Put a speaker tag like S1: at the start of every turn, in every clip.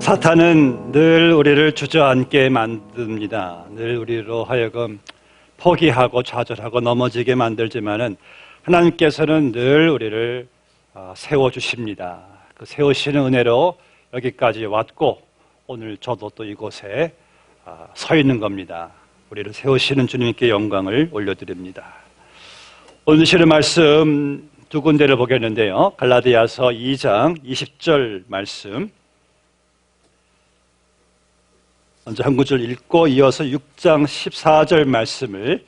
S1: 사탄은 늘 우리를 주저앉게 만듭니다. 늘 우리로 하여금 포기하고 좌절하고 넘어지게 만들지만은 하나님께서는 늘 우리를 세워주십니다. 그 세우시는 은혜로 여기까지 왔고 오늘 저도 또 이곳에 서 있는 겁니다. 우리를 세우시는 주님께 영광을 올려드립니다. 오늘 주시는 말씀 두 군데를 보겠는데요. 갈라디아서 2장 20절 말씀, 먼저 한 구절 읽고 이어서 6장 14절 말씀을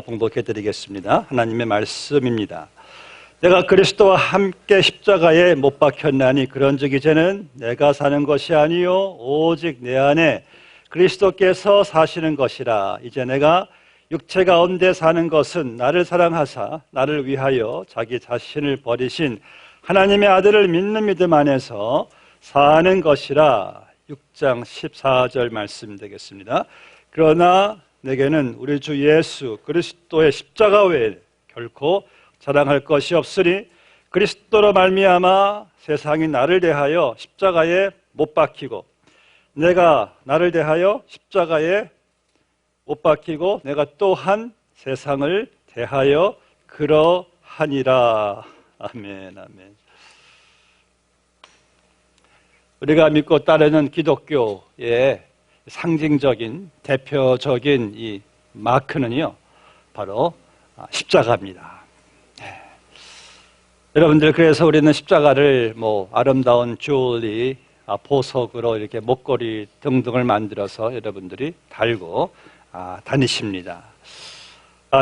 S1: 봉독해 드리겠습니다. 하나님의 말씀입니다. 내가 그리스도와 함께 십자가에 못 박혔나니 그런즉 이제는 내가 사는 것이 아니요 오직 내 안에 그리스도께서 사시는 것이라. 이제 내가 육체 가운데 사는 것은 나를 사랑하사 나를 위하여 자기 자신을 버리신 하나님의 아들을 믿는 믿음 안에서 사는 것이라. 6장 14절 말씀 되겠습니다. 그러나 내게는 우리 주 예수 그리스도의 십자가 외에 결코 자랑할 것이 없으니 그리스도로 말미암아 세상이 나를 대하여 십자가에 못 박히고 내가 나를 대하여 십자가에 못 박히고 내가 또한 세상을 대하여 그러하니라. 아멘, 아멘. 우리가 믿고 따르는 기독교의 상징적인 대표적인 이 마크는요 바로 십자가입니다. 여러분들, 그래서 우리는 십자가를 아름다운 주얼리, 보석으로 이렇게 목걸이 등등을 만들어서 여러분들이 달고 다니십니다.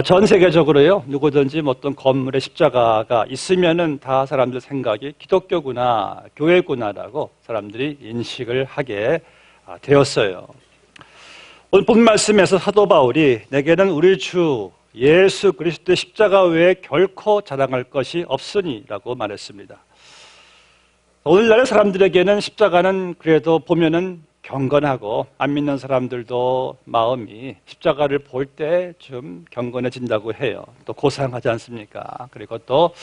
S1: 전 세계적으로요, 누구든지 어떤 건물에 십자가가 있으면은 다 사람들 생각이 기독교구나, 교회구나라고 사람들이 인식을 하게 되었어요. 오늘 본 말씀에서 사도 바울이 내게는 우리 주 예수 그리스도의 십자가 외에 결코 자랑할 것이 없으니라고 말했습니다. 오늘날의 사람들에게는 십자가는 그래도 보면은 경건하고 안 믿는 사람들도 마음이 십자가를 볼 때 좀 경건해진다고 해요. 또 고상하지 않습니까? 그리고 또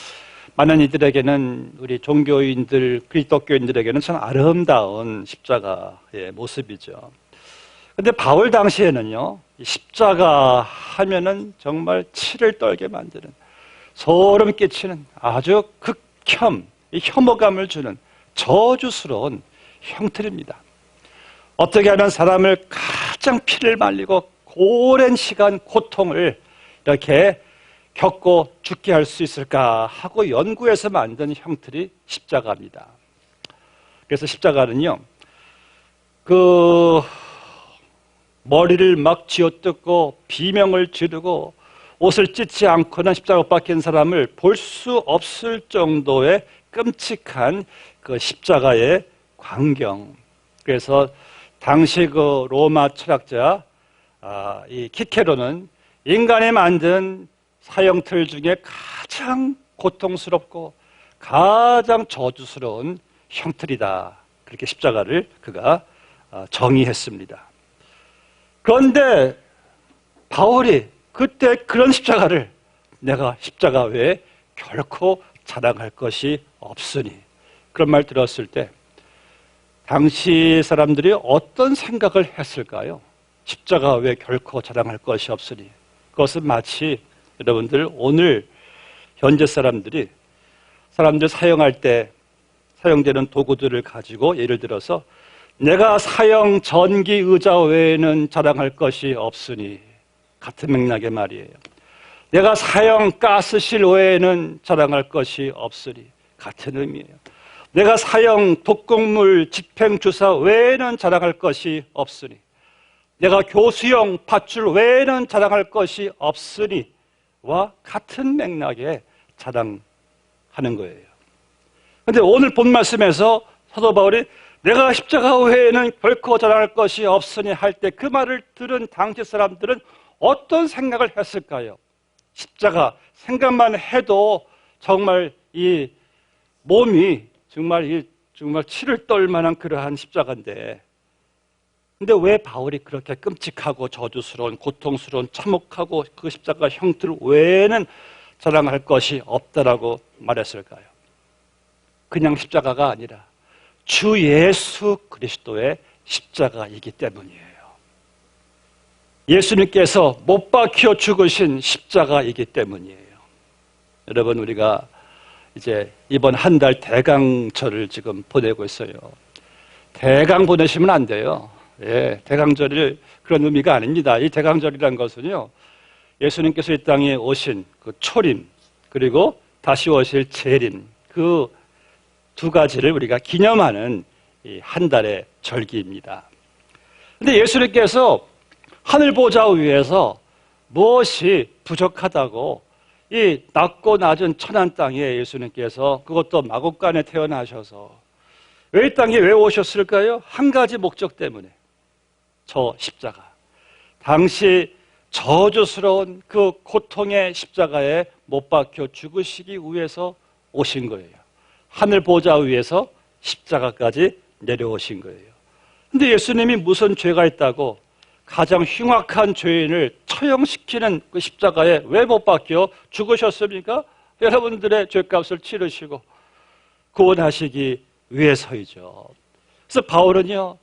S1: 많은 이들에게는, 우리 종교인들, 그리스도교인들에게는 참 아름다운 십자가의 모습이죠. 근데 바울 당시에는요, 십자가 하면은 정말 치를 떨게 만드는, 소름 끼치는 아주 극혐, 혐오감을 주는 저주스러운 형틀입니다. 어떻게 하면 사람을 가장 피를 말리고 오랜 시간 고통을 이렇게 겪고 죽게 할 수 있을까 하고 연구해서 만든 형틀이 십자가입니다. 그래서 십자가는요, 머리를 막 쥐어뜯고 비명을 지르고 옷을 찢지 않고는 십자가 못 박힌 사람을 볼 수 없을 정도의 끔찍한 그 십자가의 광경. 그래서 당시 그 로마 철학자 이 키케로는 인간이 만든 사형틀 중에 가장 고통스럽고 가장 저주스러운 형틀이다, 그렇게 십자가를 그가 정의했습니다. 그런데 바울이 그때 그런 십자가를 내가 십자가 외에 결코 자랑할 것이 없으니, 그런 말 들었을 때 당시 사람들이 어떤 생각을 했을까요? 십자가 외에 결코 자랑할 것이 없으니. 그것은 마치 여러분들 오늘 현재 사람들 사용할 때 사용되는 도구들을 가지고, 예를 들어서 내가 사형 전기 의자 외에는 자랑할 것이 없으니, 같은 맥락의 말이에요. 내가 사형 가스실 외에는 자랑할 것이 없으니, 같은 의미예요. 내가 사형 독극물 집행주사 외에는 자랑할 것이 없으니, 내가 교수형 밧줄 외에는 자랑할 것이 없으니와 같은 맥락에 자랑하는 거예요. 그런데 오늘 본 말씀에서 사도 바울이 내가 십자가 외에는 결코 자랑할 것이 없으니 할 때 그 말을 들은 당시 사람들은 어떤 생각을 했을까요? 십자가 생각만 해도 정말 이 몸이 정말 치를 떨 만한 그러한 십자가인데, 근데 왜 바울이 그렇게 끔찍하고 저주스러운, 고통스러운, 참혹하고 그 십자가 형틀 외에는 자랑할 것이 없다라고 말했을까요? 그냥 십자가가 아니라 주 예수 그리스도의 십자가이기 때문이에요. 예수님께서 못 박혀 죽으신 십자가이기 때문이에요. 여러분, 우리가 이제 이번 한 달 대강절을 지금 보내고 있어요. 대강 보내시면 안 돼요. 예, 대강절이 그런 의미가 아닙니다. 이 대강절이라는 것은요, 예수님께서 이 땅에 오신 그 초림, 그리고 다시 오실 재림, 그 두 가지를 우리가 기념하는 이 한 달의 절기입니다. 근데 예수님께서 하늘 보좌 위에서 무엇이 부족하다고 이 낮고 낮은 천한 땅에 예수님께서, 그것도 마국간에 태어나셔서 왜 이 땅에 왜 오셨을까요? 한 가지 목적 때문에. 저 십자가. 당시 저주스러운 그 고통의 십자가에 못 박혀 죽으시기 위해서 오신 거예요. 하늘 보좌 위에서 십자가까지 내려오신 거예요. 근데 예수님이 무슨 죄가 있다고 가장 흉악한 죄인을 처형시키는 그 십자가에 왜 못 박혀 죽으셨습니까? 여러분들의 죄값을 치르시고 구원하시기 위해서이죠. 그래서 바울은요,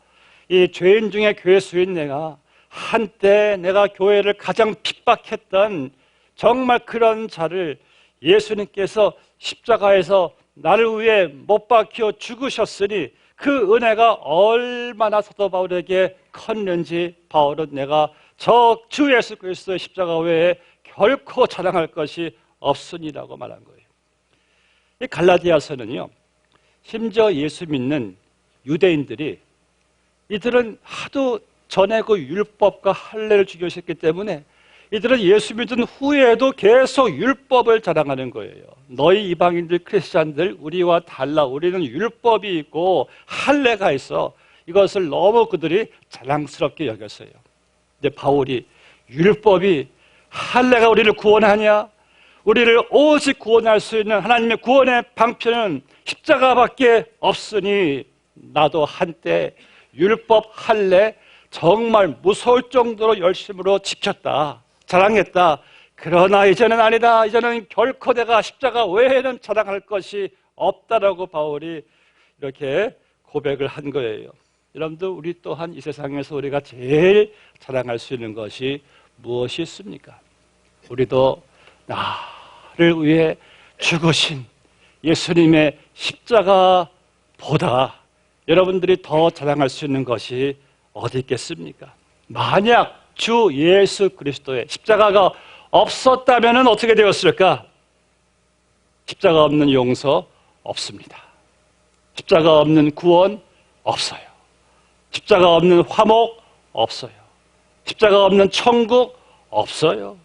S1: 이 죄인 중에 괴수인 내가, 한때 내가 교회를 가장 핍박했던 정말 그런 자를 예수님께서 십자가에서 나를 위해 못 박혀 죽으셨으니 그 은혜가 얼마나 사도 바울에게 컸는지 바울은 내가 저 주 예수 그리스도의 십자가 외에 결코 자랑할 것이 없으니라고 말한 거예요. 이 갈라디아서는요, 심지어 예수 믿는 유대인들이, 이들은 하도 전에 그 율법과 할례를 중요시했기 때문에 이들은 예수 믿은 후에도 계속 율법을 자랑하는 거예요. 너희 이방인들 크리스찬들 우리와 달라. 우리는 율법이 있고 할례가 있어. 이것을 너무 그들이 자랑스럽게 여겼어요. 근데 바울이 율법이, 할례가 우리를 구원하냐? 우리를 오직 구원할 수 있는 하나님의 구원의 방편은 십자가밖에 없으니 나도 한때 율법 할례 정말 무서울 정도로 열심으로 지켰다. 자랑했다. 그러나 이제는 아니다. 이제는 결코 내가 십자가 외에는 자랑할 것이 없다라고 바울이 이렇게 고백을 한 거예요. 여러분들, 우리 또한 이 세상에서 우리가 제일 자랑할 수 있는 것이 무엇이 있습니까? 우리도 나를 위해 죽으신 예수님의 십자가보다 여러분들이 더 자랑할 수 있는 것이 어디 있겠습니까? 만약 주 예수 그리스도의 십자가가 없었다면 어떻게 되었을까? 십자가 없는 용서 없습니다. 십자가 없는 구원 없어요. 십자가 없는 화목 없어요. 십자가 없는 천국 없어요.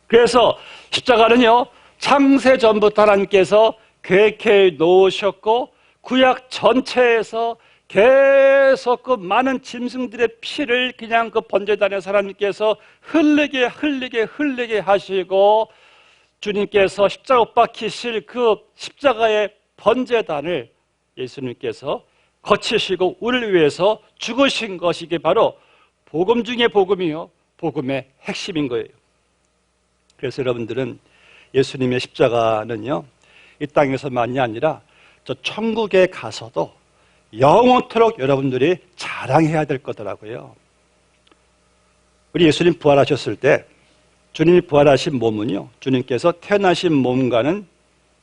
S1: 그래서 십자가는요, 창세 전부터 하나님께서 계획해 놓으셨고 구약 전체에서 계속 그 많은 짐승들의 피를 그냥 그 번제단에서 하나님께서 흘리게 하시고 주님께서 십자가 못 박히실 그 십자가의 번제단을 예수님께서 거치시고 우리를 위해서 죽으신 것이 바로 복음 중에 복음이요, 복음의 핵심인 거예요. 그래서 여러분들은 예수님의 십자가는요, 이 땅에서만이 아니라 저 천국에 가서도 영원토록 여러분들이 자랑해야 될 거더라고요. 우리 예수님 부활하셨을 때 주님이 부활하신 몸은요, 주님께서 태어나신 몸과는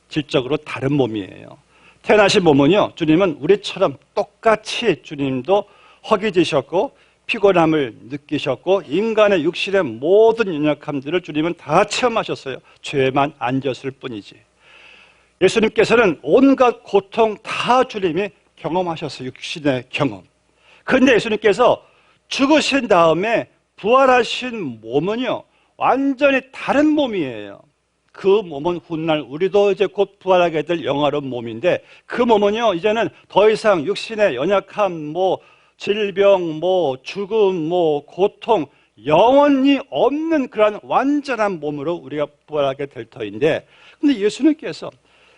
S1: 질적으로 다른 몸이에요. 태어나신 몸은요, 주님은 우리처럼 똑같이 주님도 허기지셨고 피곤함을 느끼셨고 인간의 육신의 모든 연약함들을 주님은 다 체험하셨어요. 죄만 안 졌을 뿐이지. 예수님께서는 온갖 고통 다 주님이 경험하셨어요. 육신의 경험. 그런데 예수님께서 죽으신 다음에 부활하신 몸은요, 완전히 다른 몸이에요. 그 몸은 훗날 우리도 이제 곧 부활하게 될 영화로운 몸인데, 그 몸은요, 이제는 더 이상 육신의 연약함, 질병, 죽음, 고통, 영원히 없는 그런 완전한 몸으로 우리가 부활하게 될 터인데, 근데 예수님께서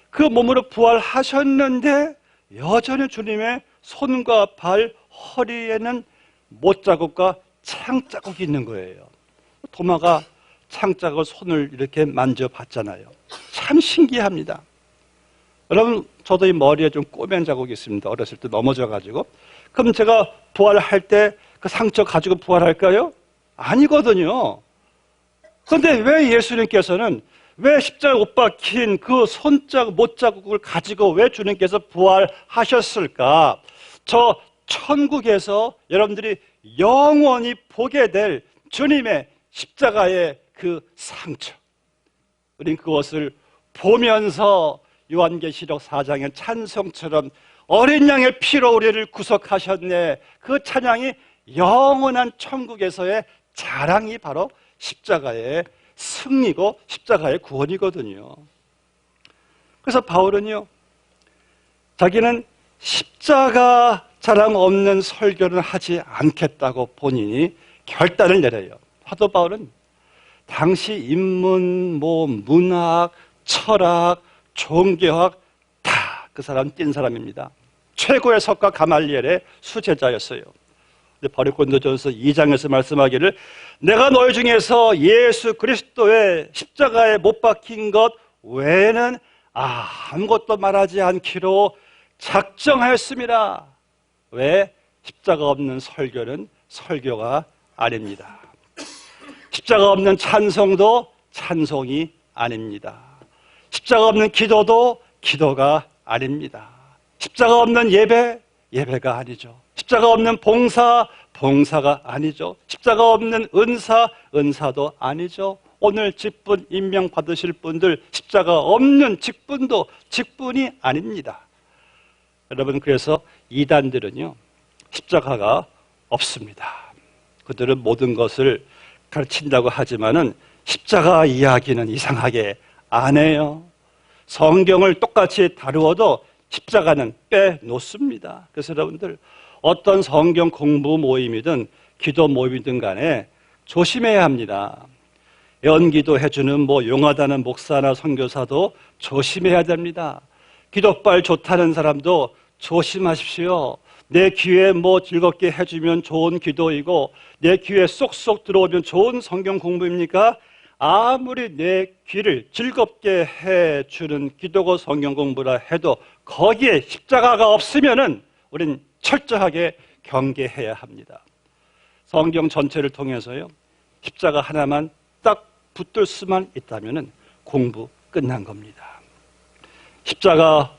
S1: 그 몸으로 부활하셨는데 여전히 주님의 손과 발, 허리에는 못자국과 창자국이 있는 거예요. 도마가 창자국을 손을 이렇게 만져봤잖아요. 참 신기합니다. 여러분, 저도 이 머리에 좀 꼬맨 자국이 있습니다. 어렸을 때 넘어져가지고. 그럼 제가 부활할 때 그 상처 가지고 부활할까요? 아니거든요. 그런데 왜 예수님께서는 왜 십자가에 못 박힌 그 손자국, 못자국을 가지고 왜 주님께서 부활하셨을까? 저 천국에서 여러분들이 영원히 보게 될 주님의 십자가의 그 상처. 우린 그것을 보면서 요한계시록 4장의 찬송처럼 어린 양의 피로 우리를 구속하셨네. 그 찬양이 영원한 천국에서의 자랑이 바로 십자가의 승리고 십자가의 구원이거든요. 그래서 바울은요, 자기는 십자가 자랑 없는 설교는 하지 않겠다고 본인이 결단을 내려요. 사도 바울은 당시 인문, 문학, 철학, 종교학 다 그 사람 뛴 사람입니다. 최고의 석가 가말리엘의 수제자였어요. 바리곤도전서 2장에서 말씀하기를 내가 너희 중에서 예수 그리스도의 십자가에 못 박힌 것 외에는 아무것도 말하지 않기로 작정하였습니다. 왜? 십자가 없는 설교는 설교가 아닙니다. 십자가 없는 찬송도 찬송이 아닙니다. 십자가 없는 기도도 기도가 아닙니다. 십자가 없는 예배, 예배가 아니죠. 십자가 없는 봉사, 봉사가 아니죠. 십자가 없는 은사, 은사도 아니죠. 오늘 직분 임명 받으실 분들 십자가 없는 직분도 직분이 아닙니다. 여러분, 그래서 이단들은요, 십자가가 없습니다. 그들은 모든 것을 가르친다고 하지만은 십자가 이야기는 이상하게 안 해요. 성경을 똑같이 다루어도 십자가는 빼놓습니다. 그래서 여러분들 어떤 성경 공부 모임이든 기도 모임이든 간에 조심해야 합니다. 연기도 해주는 용하다는 목사나 선교사도 조심해야 됩니다. 기도빨 좋다는 사람도 조심하십시오. 내 귀에 즐겁게 해주면 좋은 기도이고 내 귀에 쏙쏙 들어오면 좋은 성경 공부입니까? 아무리 내 귀를 즐겁게 해주는 기도고 성경 공부라 해도 거기에 십자가가 없으면은 우린 철저하게 경계해야 합니다. 성경 전체를 통해서요, 십자가 하나만 딱 붙들 수만 있다면은 공부 끝난 겁니다. 십자가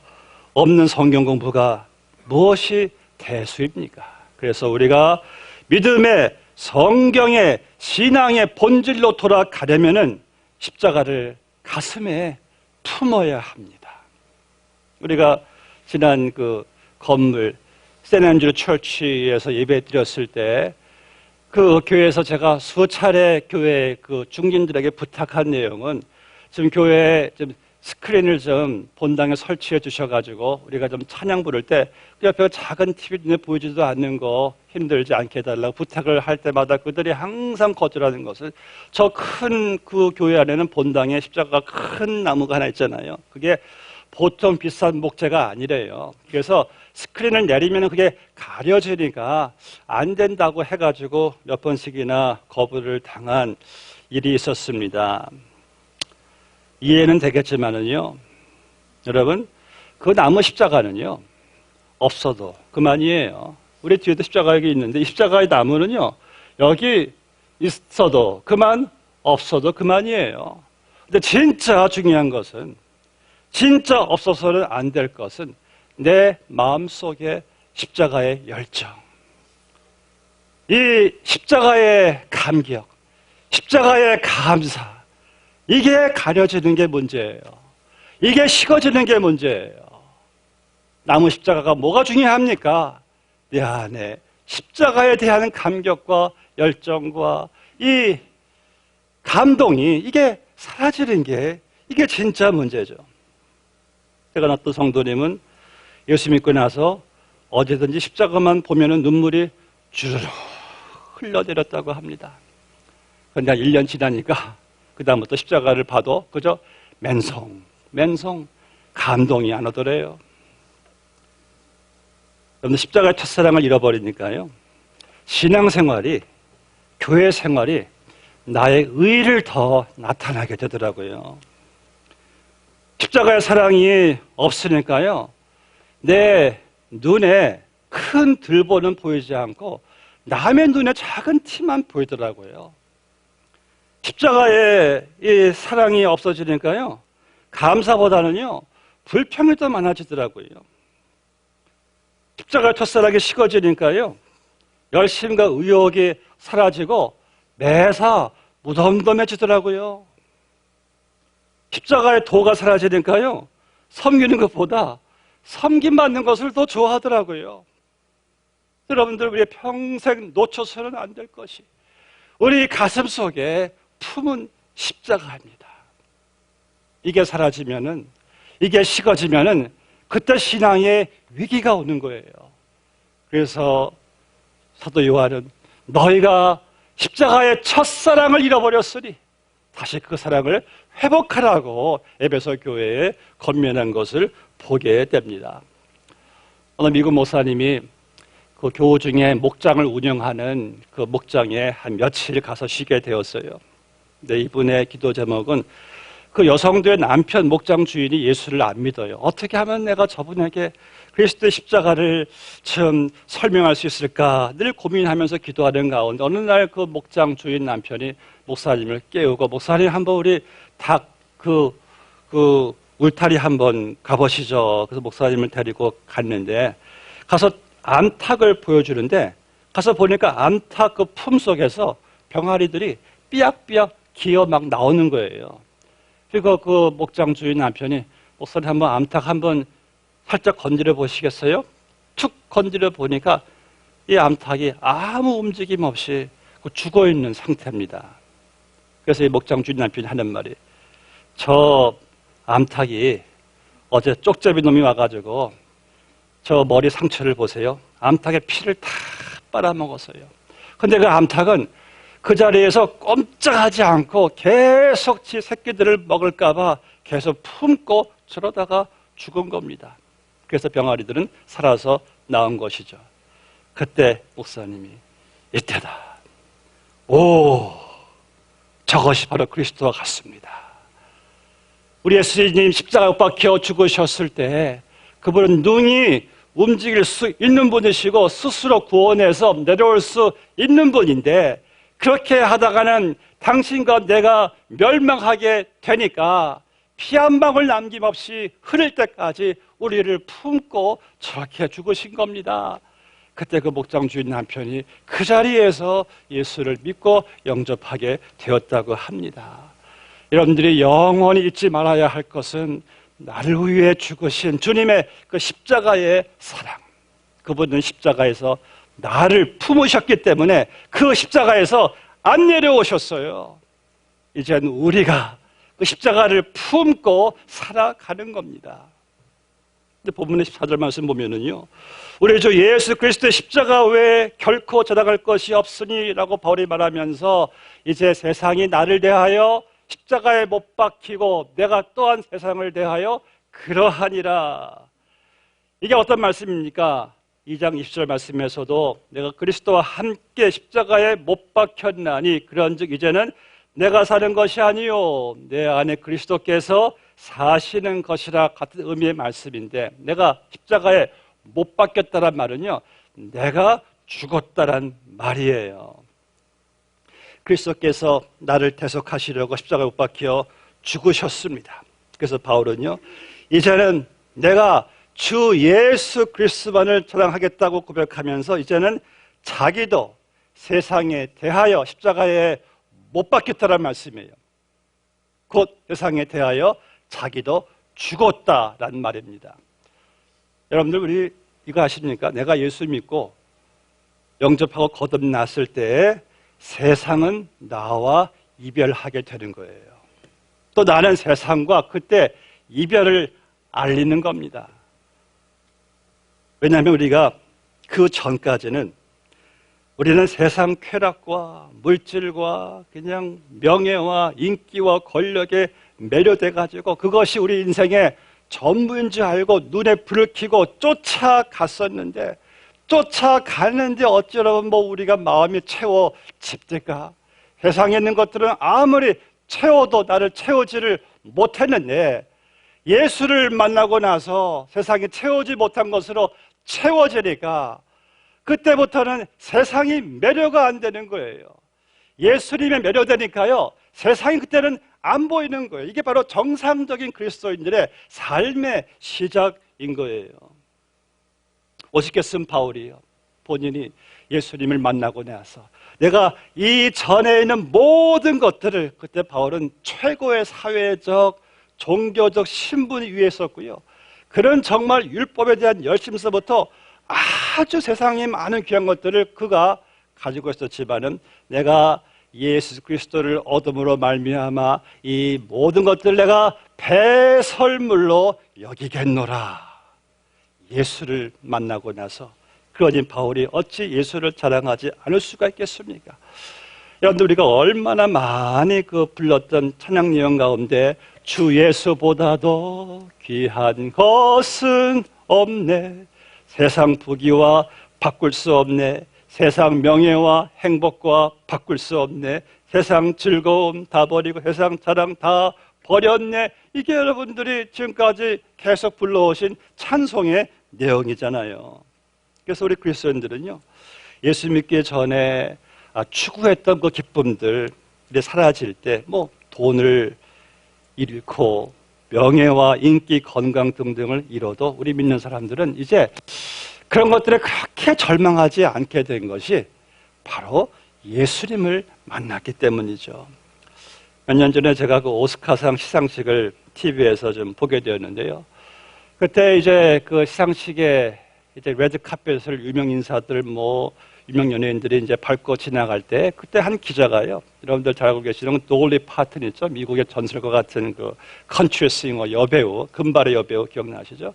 S1: 없는 성경 공부가 무엇이 대수입니까? 그래서 우리가 믿음의 성경의 신앙의 본질로 돌아가려면은 십자가를 가슴에 품어야 합니다. 우리가 지난 그 건물 세인앤드류 처치에서 예배 드렸을 때 그 교회에서 제가 수차례 교회 그 중진들에게 부탁한 내용은 지금 교회에 좀 스크린을 좀 본당에 설치해 주셔가지고 우리가 좀 찬양 부를 때 그 옆에 작은 TV 눈에 보이지도 않는 거 힘들지 않게 해달라고 부탁을 할 때마다 그들이 항상 거절하는 것은 저 큰 그 교회 안에는 본당에 십자가가 큰 나무가 하나 있잖아요. 그게 보통 비싼 목재가 아니래요. 그래서 스크린을 내리면 그게 가려지니까 안 된다고 해가지고 몇 번씩이나 거부를 당한 일이 있었습니다. 이해는 되겠지만은요, 여러분, 그 나무 십자가는요, 없어도 그만이에요. 우리 뒤에도 십자가 여기 있는데 이 십자가의 나무는요, 여기 있어도 그만, 없어도 그만이에요. 근데 진짜 중요한 것은, 진짜 없어서는 안 될 것은 내 마음속에 십자가의 열정, 이 십자가의 감격, 십자가의 감사, 이게 가려지는 게 문제예요. 이게 식어지는 게 문제예요. 나무 십자가가 뭐가 중요합니까? 내 안에 십자가에 대한 감격과 열정과 이 감동이 이게 사라지는 게 이게 진짜 문제죠. 제가 어떤 성도님은 예수 믿고 나서 어디든지 십자가만 보면은 눈물이 주르륵 흘러내렸다고 합니다. 그런데 1년 지나니까 그 다음부터 십자가를 봐도 그저 맨송 감동이 안 오더래요. 여러분, 십자가의 첫사랑을 잃어버리니까요, 신앙생활이, 교회 생활이 나의 의를 더 나타나게 되더라고요. 십자가의 사랑이 없으니까요, 내 눈에 큰 들보는 보이지 않고 남의 눈에 작은 티만 보이더라고요. 십자가의 이 사랑이 없어지니까요, 감사보다는요, 불평이 더 많아지더라고요. 십자가의 첫사랑이 식어지니까요, 열심과 의욕이 사라지고 매사 무덤덤해지더라고요. 십자가의 도가 사라지니까요, 섬기는 것보다 섬김받는 것을 더 좋아하더라고요. 여러분들, 우리 평생 놓쳐서는 안 될 것이 우리 가슴 속에 품은 십자가입니다. 이게 사라지면은, 이게 식어지면은 그때 신앙의 위기가 오는 거예요. 그래서 사도 요한은 너희가 십자가의 첫사랑을 잃어버렸으니 다시 그 사랑을 회복하라고 에베소 교회에 권면한 것을 보게 됩니다. 어느 미국 목사님이 그 교우 중에 목장을 운영하는 그 목장에 한 며칠 가서 쉬게 되었어요. 근데 이분의 기도 제목은 그 여성들의 남편 목장 주인이 예수를 안 믿어요. 어떻게 하면 내가 저분에게 그리스도의 십자가를 좀 설명할 수 있을까 늘 고민하면서 기도하는 가운데 어느 날 그 목장 주인 남편이 목사님을 깨우고, 목사님 한번 우리 닭 그 울타리 한번 가보시죠. 그래서 목사님을 데리고 갔는데, 가서 암탉을 보여주는데, 가서 보니까 암탉 그 품 속에서 병아리들이 삐약삐약 기어 막 나오는 거예요. 그리고 그 목장 주인 남편이 목사님 한번 암탉 한번 살짝 건드려 보시겠어요? 툭 건드려 보니까 이 암탉이 아무 움직임 없이 죽어 있는 상태입니다. 그래서 이 목장 주인 남편이 하는 말이, 저 암탉이 어제 쪽제비 놈이 와가지고 저 머리 상처를 보세요. 암탉의 피를 다 빨아먹었어요. 근데 그 암탉은 그 자리에서 꼼짝하지 않고 계속 지 새끼들을 먹을까봐 계속 품고 저러다가 죽은 겁니다. 그래서 병아리들은 살아서 나온 것이죠. 그때 목사님이 이때다. 오, 저것이 바로 그리스도와 같습니다. 우리 예수님 십자가에 못 박혀 죽으셨을 때 그분은 능히 움직일 수 있는 분이시고 스스로 구원해서 내려올 수 있는 분인데, 그렇게 하다가는 당신과 내가 멸망하게 되니까 피 한 방울 남김없이 흐를 때까지 우리를 품고 저렇게 죽으신 겁니다. 그때 그 목장 주인 남편이 그 자리에서 예수를 믿고 영접하게 되었다고 합니다. 여러분들이 영원히 잊지 말아야 할 것은 나를 위해 죽으신 주님의 그 십자가의 사랑. 그분은 십자가에서 나를 품으셨기 때문에 그 십자가에서 안 내려오셨어요. 이제는 우리가 그 십자가를 품고 살아가는 겁니다. 근데 본문의 14절 말씀 보면은요, 우리 주 예수 그리스도의 십자가 외에 결코 전당할 것이 없으니 라고 바울이 말하면서, 이제 세상이 나를 대하여 십자가에 못 박히고 내가 또한 세상을 대하여 그러하니라. 이게 어떤 말씀입니까? 2장 20절 말씀에서도 내가 그리스도와 함께 십자가에 못 박혔나니 그런즉 이제는 내가 사는 것이 아니요 내 안에 그리스도께서 사시는 것이라 같은 의미의 말씀인데, 내가 십자가에 못 박혔다란 말은요, 내가 죽었다란 말이에요. 그리스도께서 나를 대속하시려고 십자가에 못 박혀 죽으셨습니다. 그래서 바울은요, 이제는 내가 주 예수 그리스도만을 자랑하겠다고 고백하면서 이제는 자기도 세상에 대하여 십자가에 못 박혔다는 말씀이에요. 곧 세상에 대하여 자기도 죽었다라는 말입니다. 여러분들, 우리 이거 아십니까? 내가 예수 믿고 영접하고 거듭났을 때 세상은 나와 이별하게 되는 거예요. 또 나는 세상과 그때 이별을 알리는 겁니다. 왜냐하면 우리가 그 전까지는 우리는 세상 쾌락과 물질과 그냥 명예와 인기와 권력에 매료돼가지고 그것이 우리 인생의 전부인 줄 알고 눈에 불을 켜고 쫓아갔었는데, 쫓아가는데 어쩌면 우리가 마음이 채워집니까? 세상에 있는 것들은 아무리 채워도 나를 채우지를 못했는데, 예수를 만나고 나서 세상이 채우지 못한 것으로 채워지니까 그때부터는 세상이 매료가 안 되는 거예요. 예수님에 매료되니까요, 세상이 그때는 안 보이는 거예요. 이게 바로 정상적인 그리스도인들의 삶의 시작인 거예요. 멋있게 쓴 바울이요, 본인이 예수님을 만나고 나서 내가 이 전에 있는 모든 것들을, 그때 바울은 최고의 사회적, 종교적 신분 위에 있었고요, 그런 정말 율법에 대한 열심서부터 아주 세상에 많은 귀한 것들을 그가 가지고 있었지만은 내가 예수 그리스도를 얻음으로 말미암아 이 모든 것들을 내가 배설물로 여기겠노라. 예수를 만나고 나서, 그러니 바울이 어찌 예수를 자랑하지 않을 수가 있겠습니까? 여러분들, 우리가 얼마나 많이 불렀던 찬양 예언 가운데 주 예수보다도 귀한 것은 없네, 세상 부귀와 바꿀 수 없네, 세상 명예와 행복과 바꿀 수 없네, 세상 즐거움 다 버리고 세상 자랑 다 버렸네, 이게 여러분들이 지금까지 계속 불러오신 찬송의 내용이잖아요. 그래서 우리 그리스도인들은요, 예수 믿기 전에 추구했던 그 기쁨들이 사라질 때, 돈을 잃고 명예와 인기, 건강 등등을 잃어도 우리 믿는 사람들은 이제 그런 것들에 그렇게 절망하지 않게 된 것이 바로 예수님을 만났기 때문이죠. 몇 년 전에 제가 그 오스카상 시상식을 TV에서 좀 보게 되었는데요. 그때 이제 그 시상식에 이제 레드 카펫을 유명 인사들, 유명 연예인들이 이제 밟고 지나갈 때, 그때 한 기자가요, 여러분들 잘 알고 계시는 돌리 파튼 있죠? 미국의 전설과 같은 그 컨트리 싱어 여배우, 금발의 여배우 기억나시죠?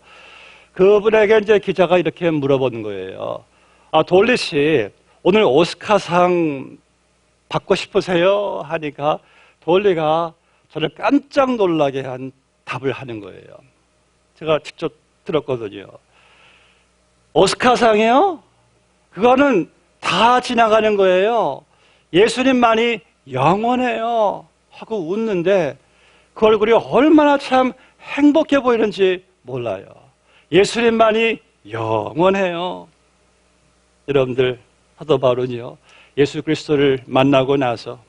S1: 그분에게 이제 기자가 이렇게 물어보는 거예요. 돌리 씨, 오늘 오스카상 받고 싶으세요? 하니까 돌리가 저를 깜짝 놀라게 한 답을 하는 거예요. 제가 직접 들었거든요. 오스카상이요? 그거는 다 지나가는 거예요. 예수님만이 영원해요. 하고 웃는데 그 얼굴이 얼마나 참 행복해 보이는지 몰라요. 예수님만이 영원해요. 여러분들, 사도 바울은요, 예수 그리스도를 만나고 나서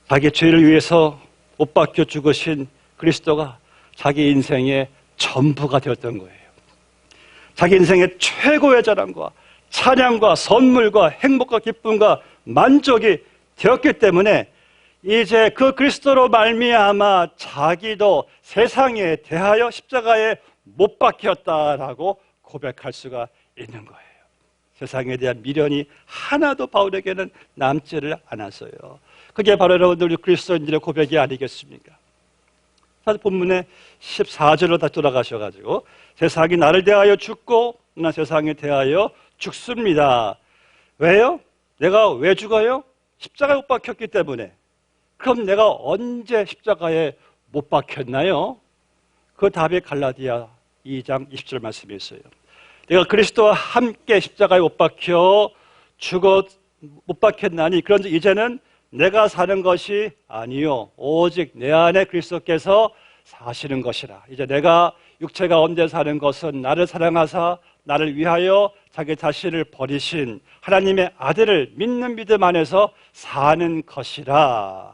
S1: 자기 죄를 위해서 못 박혀 죽으신 그리스도가 자기 인생의 전부가 되었던 거예요. 자기 인생의 최고의 자랑과 찬양과 선물과 행복과 기쁨과 만족이 되었기 때문에 이제 그 그리스도로 말미암아 자기도 세상에 대하여 십자가에 못 박혔다라고 고백할 수가 있는 거예요. 세상에 대한 미련이 하나도 바울에게는 남지를 않았어요. 그게 바로 여러분들 그리스도인들의 고백이 아니겠습니까? 사실 본문의 14절로 다시 돌아가셔가지고 세상이 나를 대하여 죽고 나 세상에 대하여 죽습니다. 왜요? 내가 왜 죽어요? 십자가에 못 박혔기 때문에. 그럼 내가 언제 십자가에 못 박혔나요? 그 답이 갈라디아 2장 20절 말씀에 있어요. 내가 그리스도와 함께 십자가에 못 박혀 죽어 못 박혔나니 그런즉 이제는 내가 사는 것이 아니요 오직 내 안에 그리스도께서 사시는 것이라. 이제 내가 육체가 가운데 사는 것은 나를 사랑하사 나를 위하여 자기 자신을 버리신 하나님의 아들을 믿는 믿음 안에서 사는 것이라.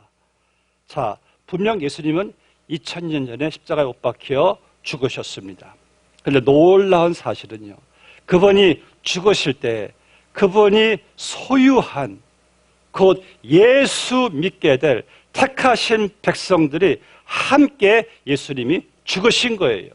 S1: 자, 분명 예수님은 2000년 전에 십자가에 못 박혀 죽으셨습니다. 그런데 놀라운 사실은요, 그분이 죽으실 때 그분이 소유한 곧 예수 믿게 될 택하신 백성들이 함께 예수님이 죽으신 거예요.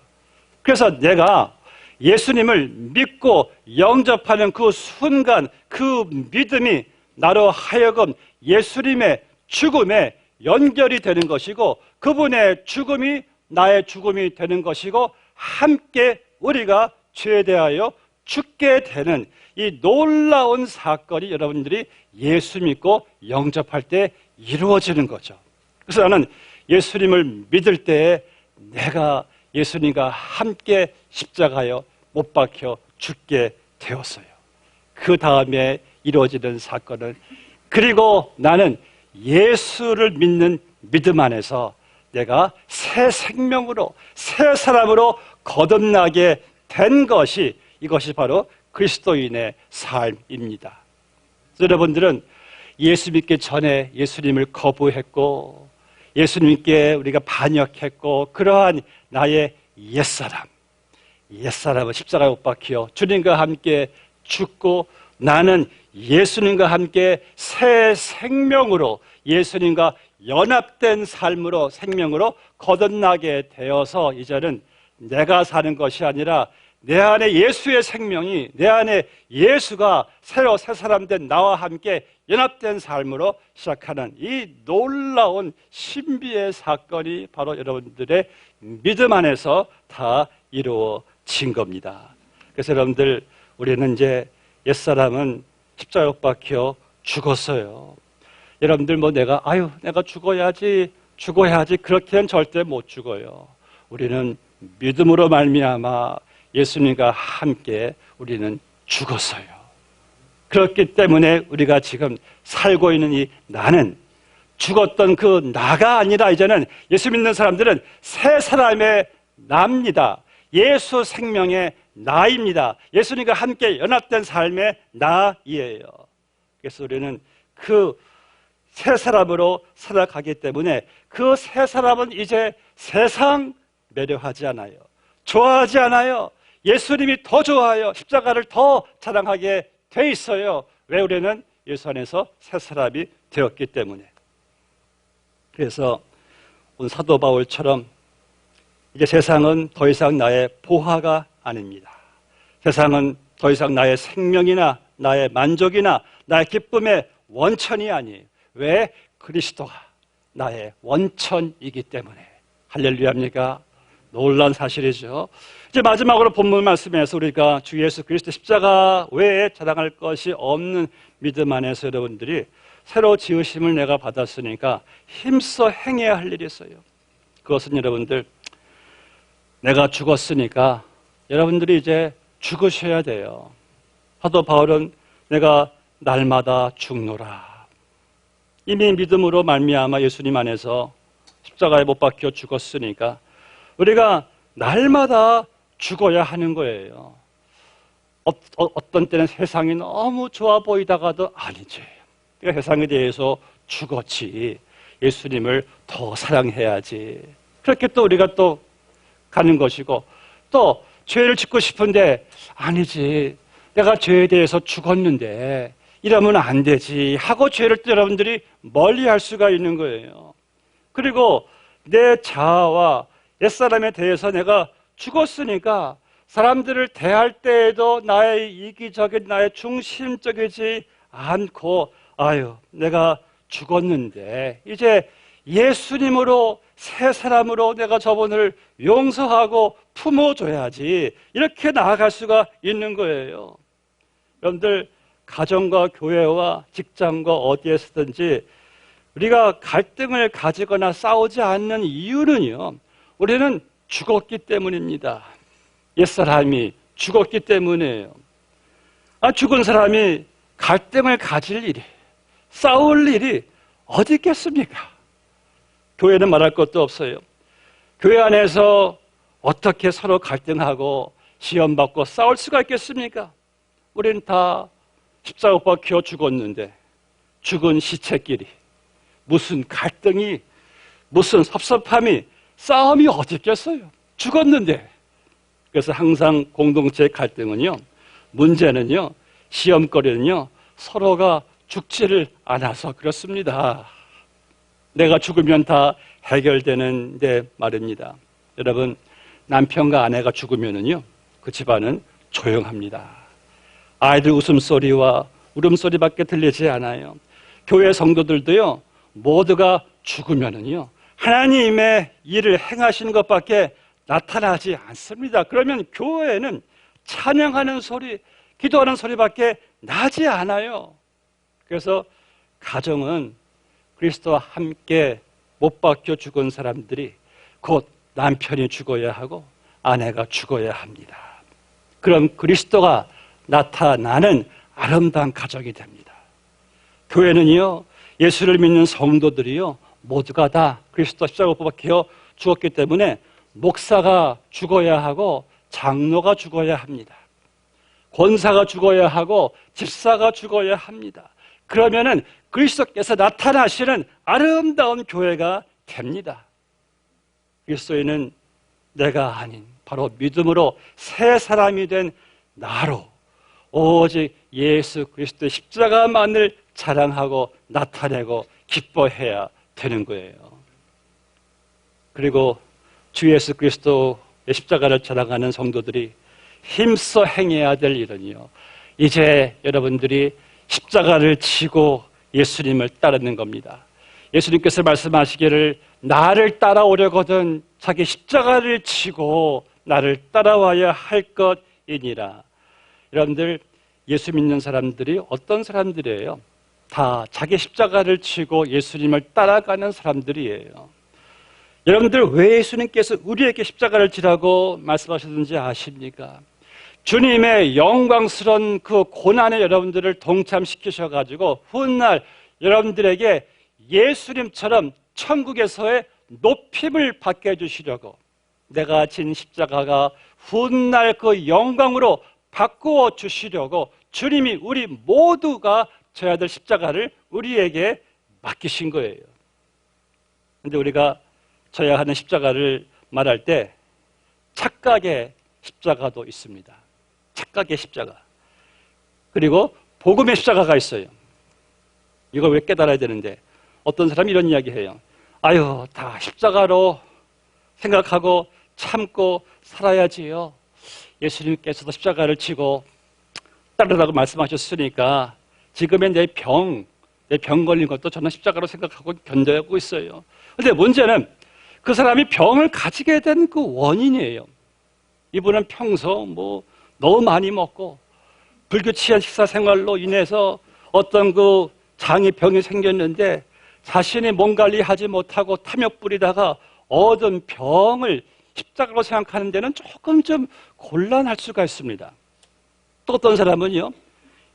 S1: 그래서 내가 예수님을 믿고 영접하는 그 순간 그 믿음이 나로 하여금 예수님의 죽음에 연결이 되는 것이고 그분의 죽음이 나의 죽음이 되는 것이고 함께 우리가 죄에 대하여 죽게 되는 이 놀라운 사건이 여러분들이 예수 믿고 영접할 때 이루어지는 거죠. 그래서 나는 예수님을 믿을 때에 내가 예수님과 함께 십자가에 못 박혀 죽게 되었어요. 그 다음에 이루어지는 사건은 그리고 나는 예수를 믿는 믿음 안에서 내가 새 생명으로, 새 사람으로 거듭나게 된 것이, 이것이 바로 그리스도인의 삶입니다. 여러분들은 예수 믿기 전에 예수님을 거부했고 예수님께 우리가 반역했고 그러한 나의 옛사람은 십자가에 못 박혀 주님과 함께 죽고 나는 예수님과 함께 새 생명으로 예수님과 연합된 삶으로 생명으로 거듭나게 되어서 이제는 내가 사는 것이 아니라 내 안에 예수의 생명이, 내 안에 예수가 새로 새 사람 된 나와 함께 연합된 삶으로 시작하는 이 놀라운 신비의 사건이 바로 여러분들의 믿음 안에서 다 이루어진 겁니다. 그래서 여러분들, 우리는 이제 옛사람은 십자가에 못 박혀 죽었어요. 여러분들 내가 죽어야지 그렇게는 절대 못 죽어요. 우리는 믿음으로 말미암아 예수님과 함께 우리는 죽었어요. 그렇기 때문에 우리가 지금 살고 있는 이 나는, 죽었던 그 나가 아니라 이제는 예수 믿는 사람들은 새 사람의 나입니다. 예수 생명의 나입니다. 예수님과 함께 연합된 삶의 나이에요. 그래서 우리는 그 새 사람으로 살아가기 때문에 그 새 사람은 이제 세상 매료하지 않아요. 좋아하지 않아요. 예수님이 더 좋아요. 십자가를 더 자랑하게 돼 있어요. 왜? 우리는 예수 안에서 새 사람이 되었기 때문에. 그래서 오늘 사도 바울처럼 이제 세상은 더 이상 나의 보화가 아닙니다. 세상은 더 이상 나의 생명이나 나의 만족이나 나의 기쁨의 원천이 아니에요. 왜? 그리스도가 나의 원천이기 때문에. 할렐루야입니까? 놀라운 사실이죠. 이제 마지막으로 본문 말씀에서 우리가 주 예수 그리스도 십자가 외에 자랑할 것이 없는 믿음 안에서 여러분들이 새로 지으심을 내가 받았으니까 힘써 행해야 할 일이 있어요. 그것은 여러분들, 내가 죽었으니까 여러분들이 이제 죽으셔야 돼요. 사도 바울은 내가 날마다 죽노라. 이미 믿음으로 말미암아 예수님 안에서 십자가에 못 박혀 죽었으니까 우리가 날마다 죽어야 하는 거예요. 어떤 때는 세상이 너무 좋아 보이다가도 아니지. 그러니까 세상에 대해서 죽었지. 예수님을 더 사랑해야지. 그렇게 또 우리가 또 가는 것이고, 또 죄를 짓고 싶은데 아니지. 내가 죄에 대해서 죽었는데 이러면 안 되지 하고 죄를 또 여러분들이 멀리할 수가 있는 거예요. 그리고 내 자아와 옛사람에 대해서 내가 죽었으니까 사람들을 대할 때에도 나의 이기적인, 나의 중심적이지 않고 내가 죽었는데 이제 예수님으로 새 사람으로 내가 저분을 용서하고 품어줘야지, 이렇게 나아갈 수가 있는 거예요. 여러분들, 가정과 교회와 직장과 어디에서든지 우리가 갈등을 가지거나 싸우지 않는 이유는요, 우리는 죽었기 때문입니다. 옛사람이 죽었기 때문이에요. 죽은 사람이 갈등을 가질 일이, 싸울 일이 어디 있겠습니까? 교회는 말할 것도 없어요. 교회 안에서 어떻게 서로 갈등하고 시험받고 싸울 수가 있겠습니까? 우린 다 십자가 못 박혀 죽었는데 죽은 시체끼리 무슨 갈등이, 무슨 섭섭함이, 싸움이 어디 있겠어요? 죽었는데. 그래서 항상 공동체 갈등은요, 문제는요, 시험거리는요, 서로가 죽지를 않아서 그렇습니다. 내가 죽으면 다 해결되는데 말입니다. 여러분, 남편과 아내가 죽으면은요, 그 집안은 조용합니다. 아이들 웃음소리와 울음소리밖에 들리지 않아요. 교회 성도들도요, 모두가 죽으면은요, 하나님의 일을 행하시는 것밖에 나타나지 않습니다. 그러면 교회는 찬양하는 소리, 기도하는 소리밖에 나지 않아요. 그래서 가정은 그리스도와 함께 못 박혀 죽은 사람들이 곧 남편이 죽어야 하고 아내가 죽어야 합니다. 그럼 그리스도가 나타나는 아름다운 가정이 됩니다. 교회는요, 예수를 믿는 성도들이요, 모두가 다 그리스도 십자가로 뽑혀 죽었기 때문에 목사가 죽어야 하고 장로가 죽어야 합니다. 권사가 죽어야 하고 집사가 죽어야 합니다. 그러면은 그리스도께서 나타나시는 아름다운 교회가 됩니다. 그리스도인은 내가 아닌 바로 믿음으로 새 사람이 된 나로 오직 예수 그리스도의 십자가만을 자랑하고 나타내고 기뻐해야 되는 거예요. 그리고 주 예수 그리스도의 십자가를 자랑하는 성도들이 힘써 행해야 될 일은요, 이제 여러분들이 십자가를 지고 예수님을 따르는 겁니다. 예수님께서 말씀하시기를 나를 따라오려거든 자기 십자가를 지고 나를 따라와야 할 것이니라. 여러분들, 예수 믿는 사람들이 어떤 사람들이에요? 다 자기 십자가를 지고 예수님을 따라가는 사람들이에요. 여러분들, 왜 예수님께서 우리에게 십자가를 지라고 말씀하셨는지 아십니까? 주님의 영광스러운 그 고난에 여러분들을 동참시키셔가지고 훗날 여러분들에게 예수님처럼 천국에서의 높임을 받게 해주시려고, 내가 진 십자가가 훗날 그 영광으로 바꾸어 주시려고 주님이 우리 모두가 져야 될 십자가를 우리에게 맡기신 거예요. 그런데 우리가 져야 하는 십자가를 말할 때 착각의 십자가도 있습니다. 착각의 십자가. 그리고 복음의 십자가가 있어요. 이걸 왜 깨달아야 되는데, 어떤 사람이 이런 이야기 해요. 아유, 다 십자가로 생각하고 참고 살아야지요. 예수님께서도 십자가를 지고 따르라고 말씀하셨으니까 지금의 내 병 걸린 것도 저는 십자가로 생각하고 견뎌하고 있어요. 그런데 문제는 그 사람이 병을 가지게 된 그 원인이에요. 이분은 평소 너무 많이 먹고 불규칙한 식사 생활로 인해서 어떤 그 장이 병이 생겼는데 자신이 몸 관리하지 못하고 탐욕 부리다가 얻은 병을 십자가로 생각하는 데는 조금 좀 곤란할 수가 있습니다. 또 어떤 사람은요,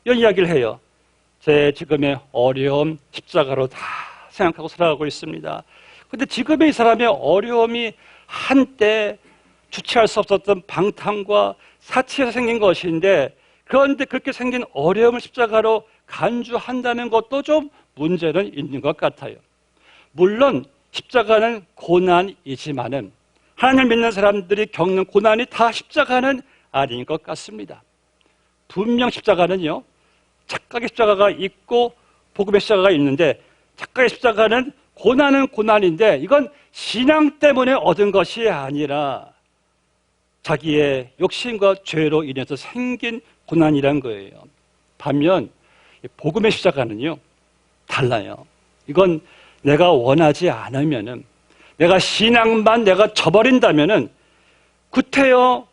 S1: 이런 이야기를 해요. 제 지금의 어려움 십자가로 다 생각하고 살아가고 있습니다. 그런데 지금의 이 사람의 어려움이 한때 주체할 수 없었던 방탕과 사치에서 생긴 것인데, 그런데 그렇게 생긴 어려움을 십자가로 간주한다는 것도 좀 문제는 있는 것 같아요. 물론 십자가는 고난이지만은 하나님을 믿는 사람들이 겪는 고난이 다 십자가는 아닌 것 같습니다. 분명 십자가는요, 착각의 십자가가 있고 복음의 십자가가 있는데, 착각의 십자가는 고난은 고난인데 이건 신앙 때문에 얻은 것이 아니라 자기의 욕심과 죄로 인해서 생긴 고난이란 거예요. 반면 복음의 십자가는요, 달라요. 이건 내가 원하지 않으면은, 내가 신앙만 내가 저버린다면은 구태여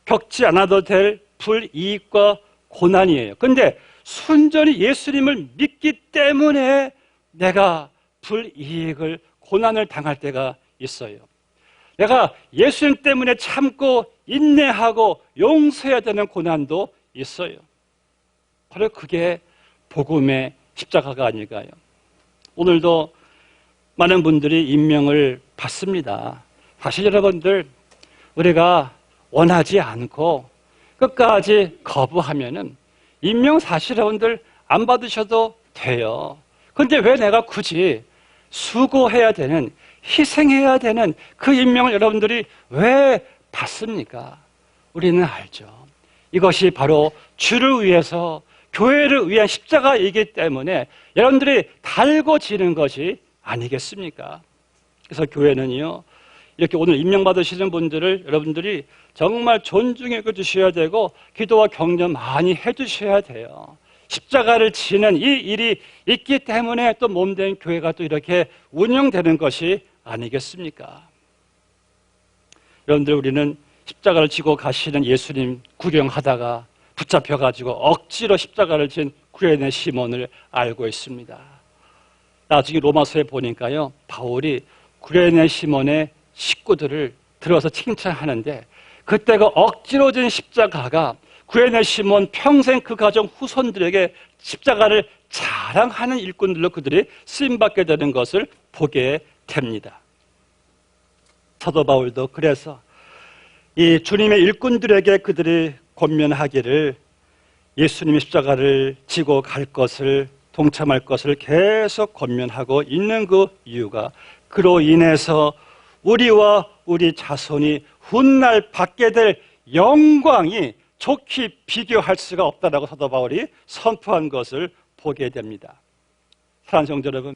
S1: 겪지 않아도 될 불이익과 고난이에요. 그런데 순전히 예수님을 믿기 때문에 내가 불이익을, 고난을 당할 때가 있어요. 내가 예수님 때문에 참고 인내하고 용서해야 되는 고난도 있어요. 바로 그게 복음의 십자가가 아닐까요? 오늘도 많은 분들이 임명을 받습니다. 사실 여러분들, 우리가 원하지 않고 끝까지 거부하면은 임명 사실 여러분들 안 받으셔도 돼요. 그런데 왜 내가 굳이 수고해야 되는, 희생해야 되는 그 임명을 여러분들이 왜 받습니까? 우리는 알죠. 이것이 바로 주를 위해서, 교회를 위한 십자가이기 때문에 여러분들이 달고 지는 것이 아니겠습니까? 그래서 교회는요, 이렇게 오늘 임명받으시는 분들을 여러분들이 정말 존중해 주셔야 되고 기도와 격려 많이 해 주셔야 돼요. 십자가를 지는 이 일이 있기 때문에 또 몸된 교회가 또 이렇게 운영되는 것이 아니겠습니까? 여러분들, 우리는 십자가를 지고 가시는 예수님 구경하다가 붙잡혀가지고 억지로 십자가를 진 구레네 시몬을 알고 있습니다. 나중에 로마서에 보니까요, 바울이 구레네 시몬의 식구들을 들어서 칭찬하는데, 그때가 억지로 진 십자가가 구레네 시몬 평생 그 가정 후손들에게 십자가를 자랑하는 일꾼들로 그들이 쓰임받게 되는 것을 보게 됩니다. 사도 바울도 그래서 이 주님의 일꾼들에게 그들이 권면하기를 예수님의 십자가를 지고 갈 것을, 동참할 것을 계속 권면하고 있는 그 이유가, 그로 인해서 우리와 우리 자손이 훗날 받게 될 영광이 좋게 비교할 수가 없다라고 사도 바울이 선포한 것을 보게 됩니다. 사랑하는 성도 여러분,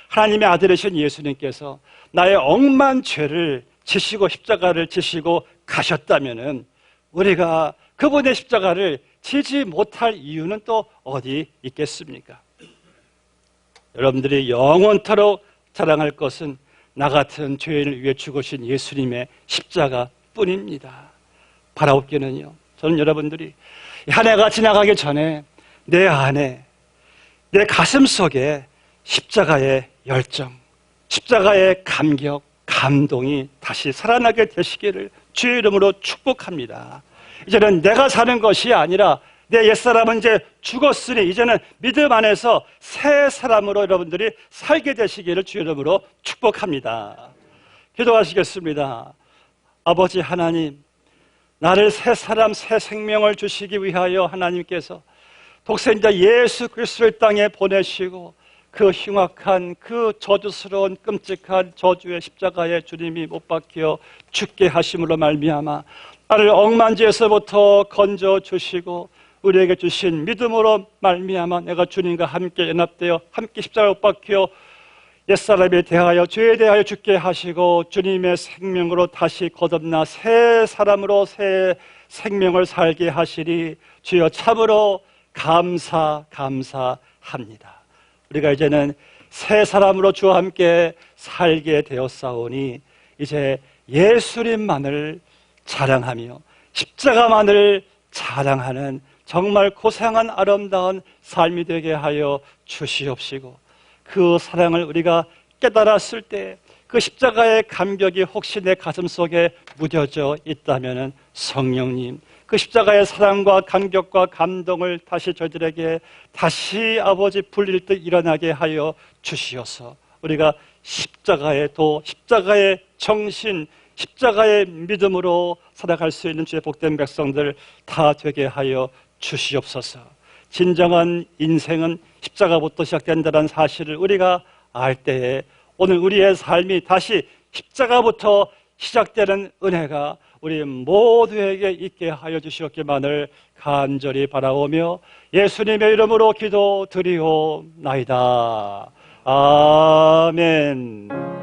S1: 하나님의 아들이신 예수님께서 나의 억만 죄를 지시고 십자가를 지시고 가셨다면은 우리가 그분의 십자가를 지지 못할 이유는 또 어디 있겠습니까? 여러분들이 영원토록 자랑할 것은 나 같은 죄인을 위해 죽으신 예수님의 십자가 뿐입니다. 바라옵기는요, 저는 여러분들이 한 해가 지나가기 전에 내 안에, 내 가슴 속에 십자가의 열정, 십자가의 감격, 감동이 다시 살아나게 되시기를 주의 이름으로 축복합니다. 이제는 내가 사는 것이 아니라 내 옛사람은 이제 죽었으니 이제는 믿음 안에서 새 사람으로 여러분들이 살게 되시기를 주의 이름으로 축복합니다. 기도하시겠습니다. 아버지 하나님, 나를 새 사람, 새 생명을 주시기 위하여 하나님께서 독생자 예수 그리스도를 땅에 보내시고 그 흉악한, 그 저주스러운 끔찍한 저주의 십자가에 주님이 못 박혀 죽게 하심으로 말미암아 나를 억만지에서부터 건져 주시고 우리에게 주신 믿음으로 말미암아 내가 주님과 함께 연합되어 함께 십자가에 못 박혀 옛사람에 대하여, 죄에 대하여 죽게 하시고 주님의 생명으로 다시 거듭나 새 사람으로 새 생명을 살게 하시니 주여 참으로 감사합니다. 우리가 이제는 새 사람으로 주와 함께 살게 되었사오니 이제 예수님만을 자랑하며 십자가만을 자랑하는 정말 고상한 아름다운 삶이 되게 하여 주시옵시고, 그 사랑을 우리가 깨달았을 때 그 십자가의 감격이 혹시 내 가슴 속에 묻혀져 있다면 성령님, 그 십자가의 사랑과 감격과 감동을 다시 저희들에게 다시 아버지 불릴 듯 일어나게 하여 주시어서 우리가 십자가의 도, 십자가의 정신, 십자가의 믿음으로 살아갈 수 있는 주의 복된 백성들 다 되게 하여 주시옵소서. 진정한 인생은 십자가부터 시작된다는 사실을 우리가 알 때에 오늘 우리의 삶이 다시 십자가부터 시작되는 은혜가 우리 모두에게 있게 하여 주시옵기만을 간절히 바라오며 예수님의 이름으로 기도드리옵나이다. 아멘.